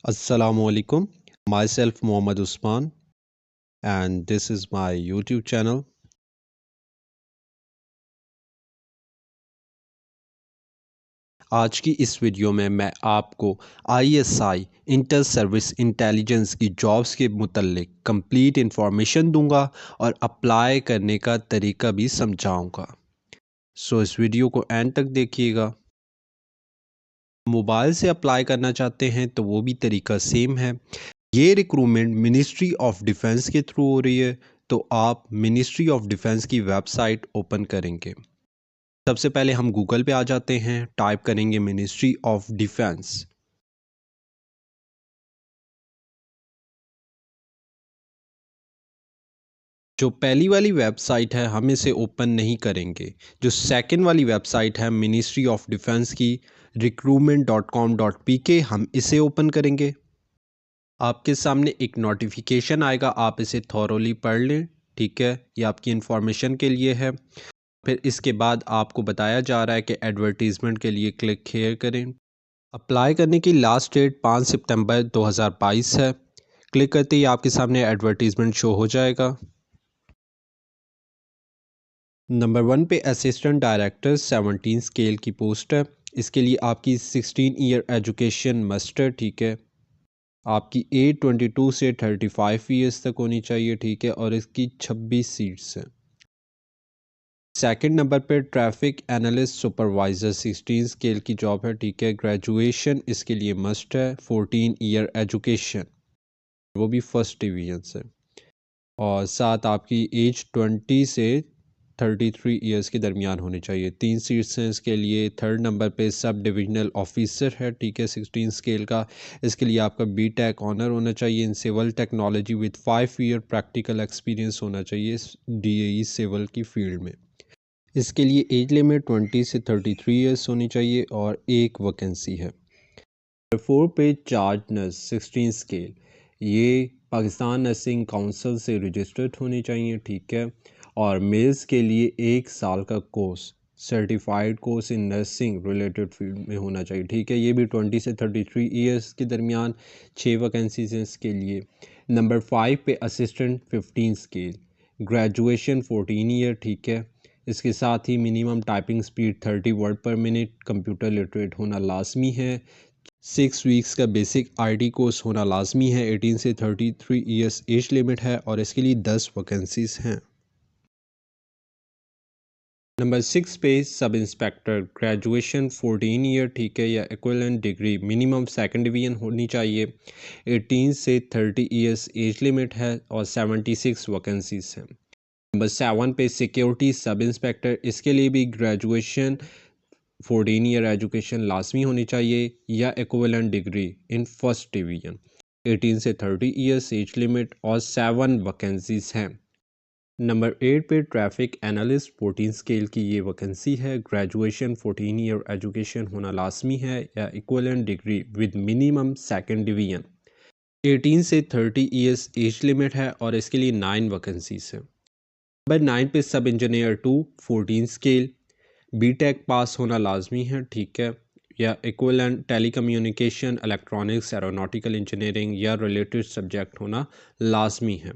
Assalamualaikum. Myself Mohammad Usman and this is my YouTube channel. आज की इस video में मैं आपको ISI इंटर सर्विस इंटेलिजेंस की जॉब्स के मुतल्लिक कंप्लीट इंफॉर्मेशन दूंगा और अप्लाई करने का तरीका भी समझाऊंगा। सो इस वीडियो को एंड तक देखिएगा। मोबाइल से अप्लाई करना चाहते हैं तो वो भी तरीका सेम है। ये रिक्रूटमेंट मिनिस्ट्री ऑफ डिफेंस के थ्रू हो रही है, तो आप मिनिस्ट्री ऑफ डिफेंस की वेबसाइट ओपन करेंगे। सबसे पहले हम गूगल पे आ जाते हैं, टाइप करेंगे मिनिस्ट्री ऑफ डिफेंस। जो पहली वाली वेबसाइट है हम इसे ओपन नहीं करेंगे। जो सेकंड वाली वेबसाइट है मिनिस्ट्री ऑफ डिफेंस की recruitment.com.pk, हम इसे ओपन करेंगे। आपके सामने एक नोटिफिकेशन आएगा, आप इसे थॉरोली पढ़ लें। ठीक है, ये आपकी इंफॉर्मेशन के लिए है। फिर इसके बाद आपको बताया जा रहा है कि एडवर्टीज़मेंट के लिए क्लिक हेयर करें। अप्लाई करने की लास्ट डेट 5 सितंबर 2022 है। क्लिक करते ही आपके सामने एडवर्टीज़मेंट शो हो जाएगा। नंबर 1 पे असिस्टेंट डायरेक्टर 17 स्केल की पोस्ट है। इसके लिए आपकी 16 ईयर एजुकेशन मस्ट है। ठीक है, आपकी एज 22 से 35 ईयर्स तक होनी चाहिए। ठीक है, और इसकी 26 सीट्स हैं। सेकंड नंबर पे ट्रैफिक एनालिस्ट सुपरवाइज़र 16 स्केल की जॉब है। ठीक है, ग्रेजुएशन इसके लिए मस्ट है, 14 ईयर एजुकेशन, वो भी फर्स्ट डिवीजन से, और साथ आपकी एज 20 से 33 ईयर्स के दरमियान होनी चाहिए। 3 सीट्स हैं इसके लिए। थर्ड नंबर पे सब डिविजनल ऑफिसर है। ठीक है, 16 स्केल का। इसके लिए आपका बीटेक ऑनर होना चाहिए in civil technology with 5 year practical experience होना चाहिए DAE सिविल की फील्ड में। इसके लिए एज लिमिट 20 से 33 ईयर्स होनी चाहिए और एक वैकेंसी है। 4 पे चार्ज नर्स 16 स्केल, ये पाकिस्तान नर्सिंग काउंसिल से रजिस्टर्ड होनी चाहिए। ठीक है, और मेल्स के लिए 1 साल का course, certified course in nursing related field में होना चाहिए। ठीक है, ये भी 20 से 33 ईयर्स के दरमियान। 6 वैकेंसीज हैं इसके लिए। नंबर 5 पे असिस्टेंट 15 स्केल, ग्रेजुएशन 14 ईयर। ठीक है, इसके साथ ही minimum typing speed 30 word per minute, computer literate होना लाजमी है। 6 वीक्स का बेसिक IT कोर्स होना लाजमी है। 18 से 33 ईयर्स एज लिमिट है और इसके लिए 10 वैकेंसीज हैं। नंबर 6 पे सब इंस्पेक्टर, ग्रेजुएशन 14 ईयर। ठीक है, या equivalent degree, minimum second division होनी चाहिए। 18 से 30 ईयर्स एज लिमिट है और 76 वैकेंसीज हैं। नंबर 7 पे सिक्योरिटी सब इंस्पेक्टर, इसके लिए भी ग्रेजुएशन 14 ईयर एजुकेशन लाजमी होनी चाहिए या equivalent degree in first division. 18 से 30 ईयर्स एज लिमिट और 7 वैकेंसीज हैं। नंबर 8 पे ट्रैफिक एनालिस्ट 14 स्केल की ये वैकेंसी है। ग्रेजुएशन 14 ईयर एजुकेशन होना लाजमी है या equivalent degree with minimum second division. 18 से 30 ईयर्स एज लिमिट है और इसके लिए 9 वैकेंसीज हैं। नंबर 9 पे सब इंजीनियर 2 14 स्केल, बीटेक पास होना लाजमी है। ठीक है, या equivalent telecommunication, electronics, aeronautical engineering या रिलेटेड सब्जेक्ट होना लाजमी है।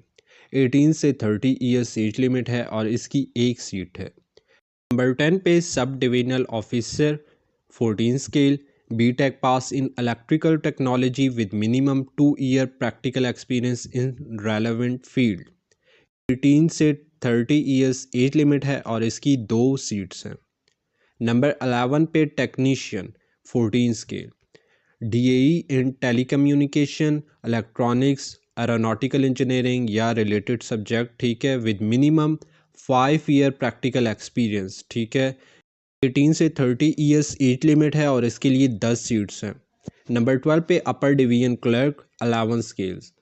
18 से 30 ईयर्स एज लिमिट है और इसकी एक सीट है। नंबर 10 पे sub divisional officer 14 scale, BTech pass in electrical technology with minimum 2 year practical experience in relevant field. 18 से 30 ईयर्स एज लिमिट है और इसकी 2 सीट्स हैं। नंबर 11 पे टेक्नीशियन 14 स्केल, DAE इन टेलीकम्युनिकेशन, इलेक्ट्रॉनिक्स, एरोनॉटिकल इंजीनियरिंग या related subject. ठीक है, with minimum 5 year practical experience. ठीक है, 18 से 30 ईयर्स एज लिमिट है और इसके लिए 10 सीट्स हैं। नंबर 12 पे upper division clerk 11 scales,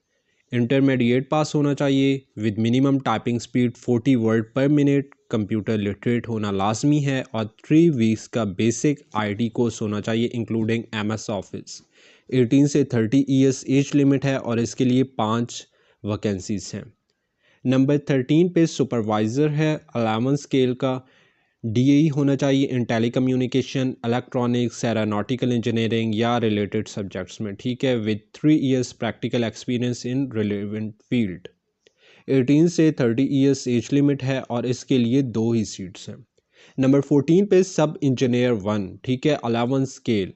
intermediate pass होना चाहिए with minimum typing speed 40 word per minute, computer literate होना लाजमी है और 3 वीक्स का बेसिक IT कोर्स होना चाहिए इंक्लूडिंग MS ऑफिस। 18 से 30 ईयर्स एज लिमिट है और इसके लिए 5 वैकेंसीज हैं। नंबर 13 पे सुपरवाइज़र है 11 स्केल का, DAE होना चाहिए इन टेलीकम्युनिकेशन, इलेक्ट्रॉनिक्स, एरोनॉटिकल इंजीनियरिंग या रिलेटेड सब्जेक्ट्स में, ठीक है, with 3 years practical experience in relevant field. 18 से 30 इयर्स एज लिमिट है और इसके लिए 2 ही सीट्स हैं। नंबर 14 पे सब इंजीनियर 1, ठीक है, 11 स्केल।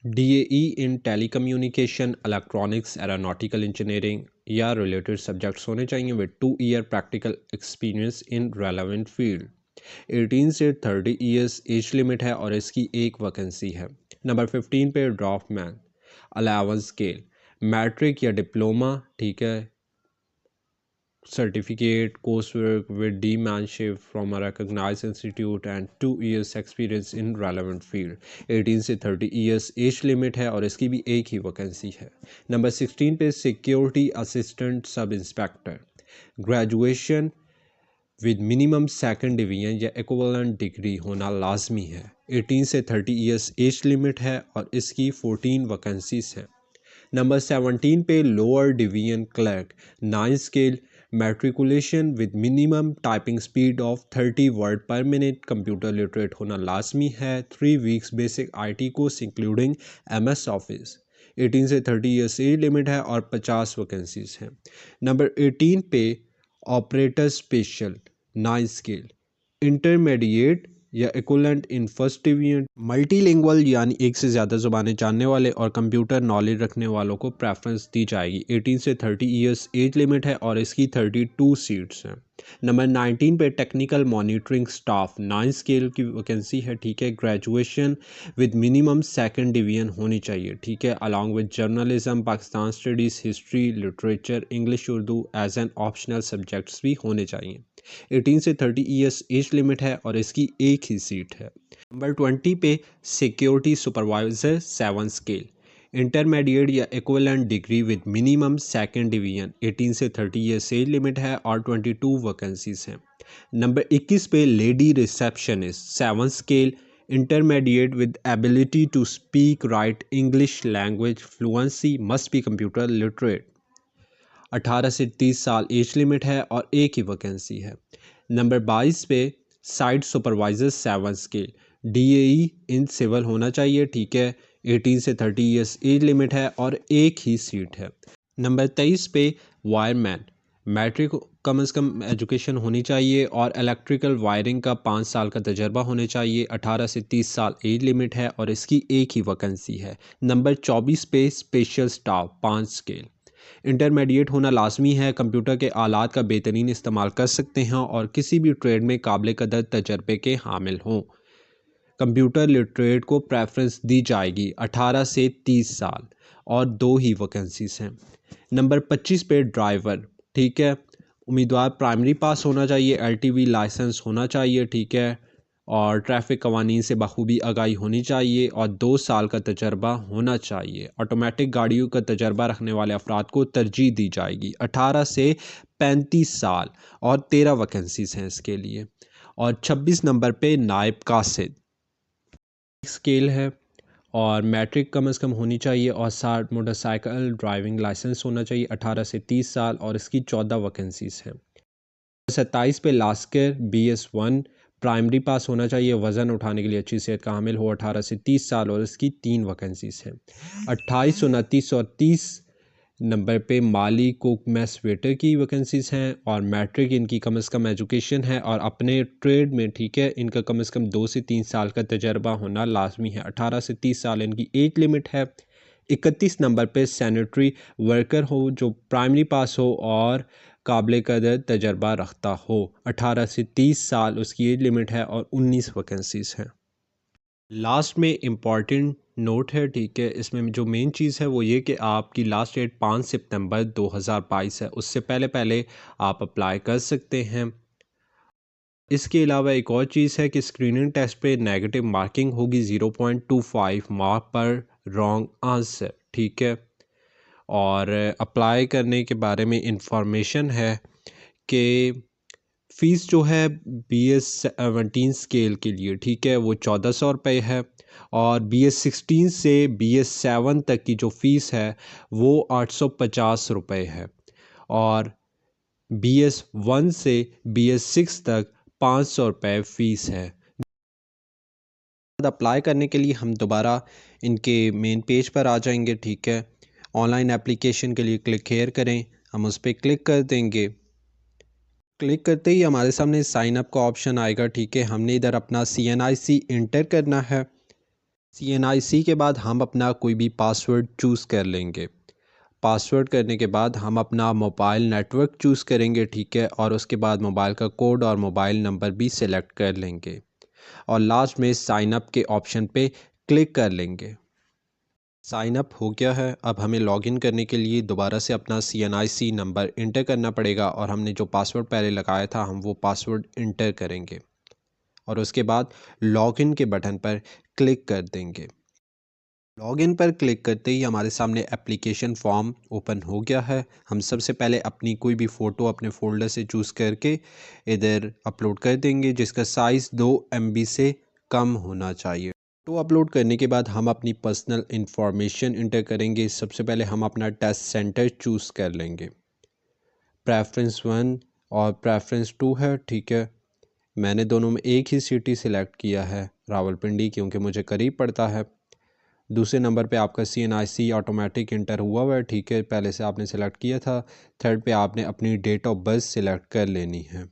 DAE इन टेलीकम्युनिकेशन, इलेक्ट्रॉनिक्स, एरोनॉटिकल इंजीनियरिंग या रिलेटेड सब्जेक्ट्स होने चाहिए with 2 year practical experience in relevant field. 18 से 30 इयर्स एज लिमिट है और इसकी एक वैकेंसी है। नंबर 15 पे ड्राफ्टमैन 11 स्केल, मैट्रिक या डिप्लोमा, ठीक है, certificate, coursework with D-manship from a recognized institute and 2 years experience in relevant field। 18 से 30 years एज लिमिट है और इसकी भी एक ही वैकेंसी है। नंबर 16 पे security assistant sub inspector, graduation with minimum second division या इक्विवेलेंट डिग्री होना लाजमी है। 18 से 30 इयर्स एज लिमिट है और इसकी 14 वैकेंसीज हैं। नंबर 17 पे lower division clerk 9 scale, matriculation with minimum typing speed of 30 word per minute, computer literate होना लाजमी है। 3 weeks basic IT course including MS office. 18 से 30 ईयर्स एज लिमिट है और 50 वैकेंसीज हैं। नंबर 18 पे ऑपरेटर स्पेशल 9 स्केल, इंटरमीडिएट या equivalent in first division, multilingual यानी एक से ज़्यादा ज़ुबानें जानने वाले और कंप्यूटर नॉलेज रखने वालों को प्रेफरेंस दी जाएगी। 18 से 30 इयर्स एज लिमिट है और इसकी 32 सीट्स हैं। नंबर 19 पे टेक्निकल मॉनिटरिंग स्टाफ 9 स्केल की वैकेंसी है, ठीक है, graduation with minimum second division होनी चाहिए, ठीक है, along with journalism, Pakistan studies, history, literature, English, Urdu as an optional subjects भी होने चाहिए। 18 से 30 इयर्स एज लिमिट है और इसकी एक ही सीट है। नंबर 20 पे सिक्योरिटी सुपरवाइजर 7 स्केल, इंटरमीडिएट या equivalent degree with minimum second division. 18 से 30 इयर्स एज लिमिट है और 22 वैकेंसीज हैं। नंबर 21 पे lady receptionist 7 scale, intermediate with ability to speak right English language fluency, must be computer literate. 18 से 30 साल age limit है और एक ही वैकेंसी है। नंबर 22 पे site supervisor 7 scale, DAE in civil होना चाहिए, ठीक है, 18 से 30 इयर्स एज लिमिट है और एक ही सीट है। नंबर 23 पे वायरमैन, मैट्रिक कम से कम एजुकेशन होनी चाहिए और इलेक्ट्रिकल वायरिंग का 5 साल का तजर्बा होने चाहिए। 18 से 30 साल एज लिमिट है और इसकी एक ही वैकेंसी है। नंबर 24 पे स्पेशल स्टाफ 5 स्केल, इंटरमीडिएट होना लाजमी है, कंप्यूटर के आलात का बेहतरीन इस्तेमाल कर सकते हैं और किसी भी ट्रेड में काबिल कदर तजर्बे के हामिल हों। कंप्यूटर लिटरेट को प्रेफरेंस दी जाएगी। 18 से 30 साल और 2 ही वैकेंसीज हैं। नंबर 25 पे ड्राइवर, ठीक है, उम्मीदवार प्राइमरी पास होना चाहिए, LTV लाइसेंस होना चाहिए, ठीक है, और ट्रैफिक कवानीन से बखूबी आगाही होनी चाहिए और 2 साल का तजर्बा होना चाहिए। ऑटोमेटिक गाड़ियों का तजर्बा रखने वाले अफराद को तरजीह दी जाएगी। 18 से 35 साल और 13 वैकेंसीज हैं इसके लिए। और 26 नंबर पे नायब कासिद स्केल है और मैट्रिक कम से कम होनी चाहिए और 60 मोटरसाइकिल ड्राइविंग लाइसेंस होना चाहिए। 18 से 30 साल और इसकी 14 वैकेंसीज हैं। 27 पे लास्कर BS1, प्राइमरी पास होना चाहिए, वज़न उठाने के लिए अच्छी सेहत का हामिल हो। 18 से 30 साल और इसकी 3 वैकेंसीज हैं। 28, 29 और 30 नंबर पे माली कुक मैस वेटर की वैकेंसीज हैं और मैट्रिक इनकी कम से कम एजुकेशन है और अपने ट्रेड में, ठीक है, इनका कम से कम 2 से 3 साल का तजर्बा होना लाजमी है। 18 से 30 साल इनकी एज लिमिट है। 31 नंबर पे सैनिटरी वर्कर हो जो प्राइमरी पास हो और काबिल कदर तजर्बा रखता हो। 18 से 30 साल उसकी एज लिमिट है और 19 वैकेंसीज हैं। लास्ट में इम्पॉर्टेंट नोट है, ठीक है, इसमें जो मेन चीज़ है वो ये कि आपकी लास्ट डेट 5 सितंबर 2022 है, उससे पहले पहले आप अप्लाई कर सकते हैं। इसके अलावा एक और चीज़ है कि स्क्रीनिंग टेस्ट पे नेगेटिव मार्किंग होगी 0.25 मार्क पर रॉन्ग आंसर, ठीक है। और अप्लाई करने के बारे में इंफॉर्मेशन है कि फ़ीस जो है BS17 स्केल के लिए, ठीक है, वो 1400 रुपये है और BS16 से BS7 तक की जो फ़ीस है वो 850 रुपये है और BS1 से BS6 तक ₹500 फ़ीस है। अप्लाई करने के लिए हम दोबारा इनके मेन पेज पर आ जाएंगे, ठीक है। ऑनलाइन एप्लीकेशन के लिए क्लिक हेयर करें, हम उस पर क्लिक कर देंगे। क्लिक करते ही हमारे सामने साइन अप का ऑप्शन आएगा, ठीक है। हमने इधर अपना CNIC इंटर करना है। CNIC के बाद हम अपना कोई भी पासवर्ड चूज़ कर लेंगे। पासवर्ड करने के बाद हम अपना मोबाइल नेटवर्क चूज़ करेंगे, ठीक है। और उसके बाद मोबाइल का कोड और मोबाइल नंबर भी सिलेक्ट कर लेंगे और लास्ट में साइन अप के ऑप्शन पे क्लिक कर लेंगे। साइन अप हो गया है। अब हमें लॉगिन करने के लिए दोबारा से अपना CNIC नंबर इंटर करना पड़ेगा और हमने जो पासवर्ड पहले लगाया था हम वो पासवर्ड इंटर करेंगे और उसके बाद लॉगिन के बटन पर क्लिक कर देंगे। लॉगिन पर क्लिक करते ही हमारे सामने एप्लीकेशन फॉर्म ओपन हो गया है। हम सबसे पहले अपनी कोई भी फ़ोटो अपने फ़ोल्डर से चूज़ करके इधर अपलोड कर देंगे, जिसका साइज़ 2 MB से कम होना चाहिए। फ़ोटो अपलोड करने के बाद हम अपनी पर्सनल इंफॉर्मेशन इंटर करेंगे। सबसे पहले हम अपना टेस्ट सेंटर चूज़ कर लेंगे। प्रेफरेंस 1 और प्रेफरेंस 2 है, ठीक है। मैंने दोनों में एक ही सिटी सिलेक्ट किया है, रावलपिंडी, क्योंकि मुझे करीब पड़ता है। दूसरे नंबर पे आपका CNIC ऑटोमेटिक इंटर हुआ है, ठीक है, पहले से आपने सेलेक्ट किया था। थर्ड पे आपने अपनी डेट ऑफ बर्थ सिलेक्ट कर लेनी है।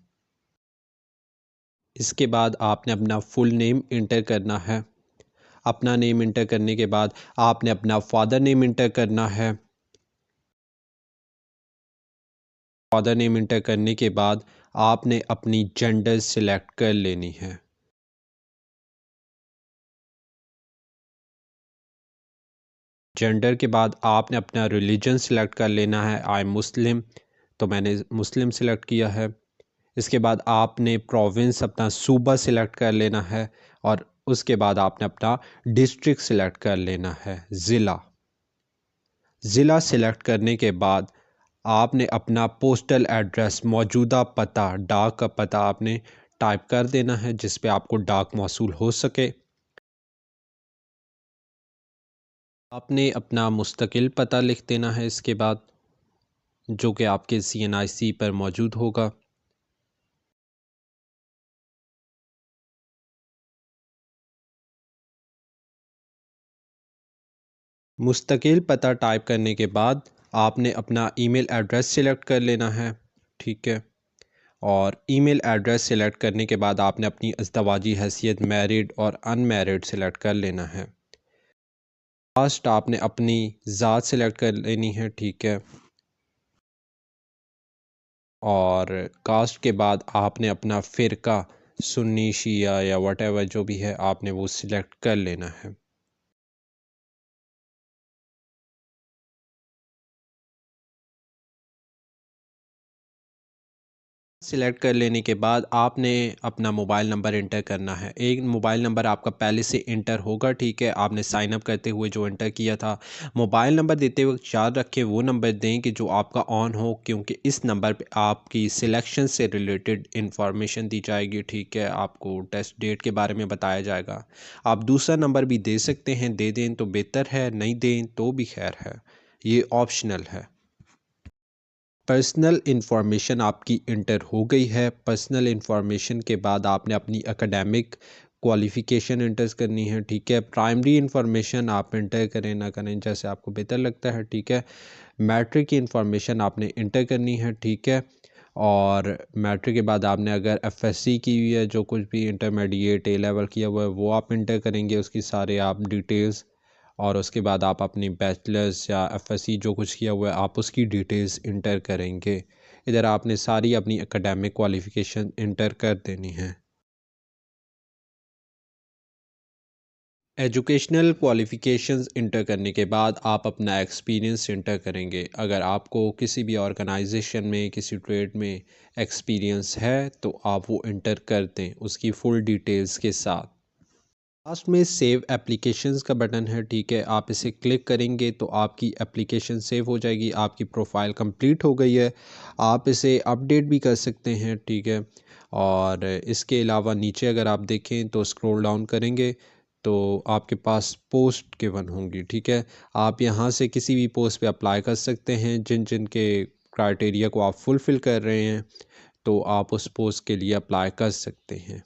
इसके बाद आपने अपना फुल नेम इंटर करना है। अपना नेम इंटर करने के बाद आपने अपना फादर नेम इंटर करना है। फादर नेम इंटर करने के बाद आपने अपनी जेंडर सिलेक्ट कर लेनी है। जेंडर के बाद आपने अपना रिलीजन सिलेक्ट कर लेना है। आई एम मुस्लिम, तो मैंने मुस्लिम सिलेक्ट किया है। इसके बाद आपने प्रोविंस अपना सूबा सिलेक्ट कर लेना है और उसके बाद आपने अपना डिस्ट्रिक्ट सिलेक्ट कर लेना है, ज़िला सिलेक्ट करने के बाद आपने अपना पोस्टल एड्रेस, मौजूदा पता, डाक का पता आपने टाइप कर देना है जिस पे आपको डाक मौसूल हो सके। आपने अपना मुस्तकिल पता लिख देना है इसके बाद, जो कि आपके CNIC पर मौजूद होगा। मुस्तकिल पता टाइप करने के बाद आपने अपना ईमेल एड्रेस सिलेक्ट कर लेना है, ठीक है। और ईमेल एड्रेस सिलेक्ट करने के बाद आपने अपनी अज़दवाजी हैसियत मैरिड और अनमैरिड सिलेक्ट कर लेना है। कास्ट आपने अपनी ज़ात सिलेक्ट कर लेनी है, ठीक है। और कास्ट के बाद आपने अपना फ़िरका, सुन्नी, शिया या वटेवर जो भी है, आपने वो सिलेक्ट कर लेना है। सिलेक्ट कर लेने के बाद आपने अपना मोबाइल नंबर इंटर करना है। एक मोबाइल नंबर आपका पहले से इंटर होगा, ठीक है। आपने साइन अप करते हुए जो इंटर किया था, मोबाइल नंबर देते वक्त याद रखें वो नंबर दें कि जो आपका ऑन हो, क्योंकि इस नंबर पे आपकी सिलेक्शन से रिलेटेड इंफॉर्मेशन दी जाएगी, ठीक है। आपको टेस्ट डेट के बारे में बताया जाएगा। आप दूसरा नंबर भी दे सकते हैं, दे दें तो बेहतर है, नहीं दें तो भी खैर है, ये ऑप्शनल है। पर्सनल इन्फॉर्मेशन आपकी इंटर हो गई है। पर्सनल इन्फॉर्मेशन के बाद आपने अपनी एकेडमिक क्वालिफ़िकेशन इंटर करनी है, ठीक है। प्राइमरी इन्फॉर्मेशन आप इंटर करें ना करें जैसे आपको बेहतर लगता है, ठीक है। मैट्रिक की इन्फॉर्मेशन आपने इंटर करनी है, ठीक है। और मैट्रिक के बाद आपने अगर FSC की हुई है, जो कुछ भी इंटरमीडिएट A लेवल किया हुआ है वो आप इंटर करेंगे, उसकी सारे आप डिटेल्स। और उसके बाद आप अपनी बैचलर्स या FSC जो कुछ किया हुआ है आप उसकी डिटेल्स इंटर करेंगे। इधर आपने सारी अपनी एकेडमिक क्वालिफ़िकेशन इंटर कर देनी है। एजुकेशनल क्वालिफ़िकेशंस इंटर करने के बाद आप अपना एक्सपीरियंस इंटर करेंगे। अगर आपको किसी भी ऑर्गेनाइजेशन में, किसी ट्रेड में एक्सपीरियंस है तो आप वो इंटर कर दें उसकी फ़ुल डिटेल्स के साथ। लास्ट में सेव एप्लीकेशंस का बटन है, ठीक है। आप इसे क्लिक करेंगे तो आपकी एप्लीकेशन सेव हो जाएगी। आपकी प्रोफाइल कंप्लीट हो गई है। आप इसे अपडेट भी कर सकते हैं, ठीक है। और इसके अलावा नीचे अगर आप देखें तो स्क्रॉल डाउन करेंगे तो आपके पास पोस्ट गिवन होंगी, ठीक है। आप यहाँ से किसी भी पोस्ट पे अप्लाई कर सकते हैं जिन जिन के क्राइटेरिया को आप फुलफ़िल कर रहे हैं। तो आप उस पोस्ट के लिए अप्लाई कर सकते हैं।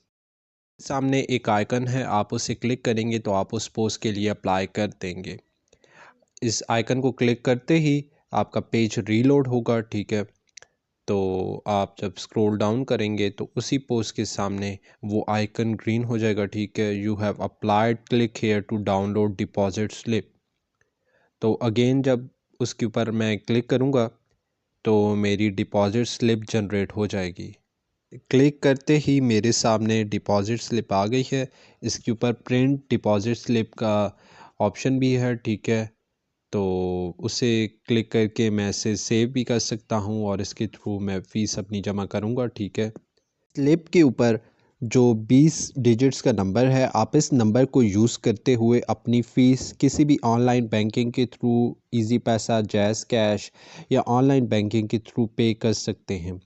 सामने एक आइकन है, आप उसे क्लिक करेंगे तो आप उस पोस्ट के लिए अप्लाई कर देंगे। इस आइकन को क्लिक करते ही आपका पेज रीलोड होगा, ठीक है। तो आप जब स्क्रॉल डाउन करेंगे तो उसी पोस्ट के सामने वो आइकन ग्रीन हो जाएगा, ठीक है। You have applied, click here to download deposit slip. तो अगेन जब उसके ऊपर मैं क्लिक करूँगा तो मेरी डिपॉजिट स्लिप जनरेट हो जाएगी। क्लिक करते ही मेरे सामने डिपॉजिट स्लिप आ गई है। इसके ऊपर प्रिंट डिपॉजिट स्लिप का ऑप्शन भी है, ठीक है। तो उसे क्लिक करके मैं इसे सेव भी कर सकता हूँ और इसके थ्रू मैं फ़ीस अपनी जमा करूँगा, ठीक है। स्लिप के ऊपर जो 20 डिजिट्स का नंबर है, आप इस नंबर को यूज़ करते हुए अपनी फ़ीस किसी भी ऑनलाइन बैंकिंग के थ्रू, इजी पैसा, जैज़ कैश या ऑनलाइन बैंकिंग के थ्रू पे कर सकते हैं।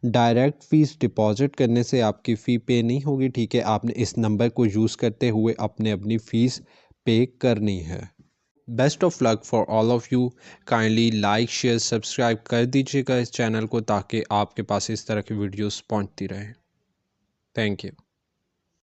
डायरेक्ट फ़ीस डिपॉज़िट करने से आपकी फ़ी पे नहीं होगी, ठीक है। आपने इस नंबर को यूज़ करते हुए अपनी फ़ीस पे करनी है। Best of luck for all of you. Kindly like, share, subscribe कर दीजिएगा इस चैनल को ताकि आपके पास इस तरह की वीडियोस पहुंचती रहे। Thank you.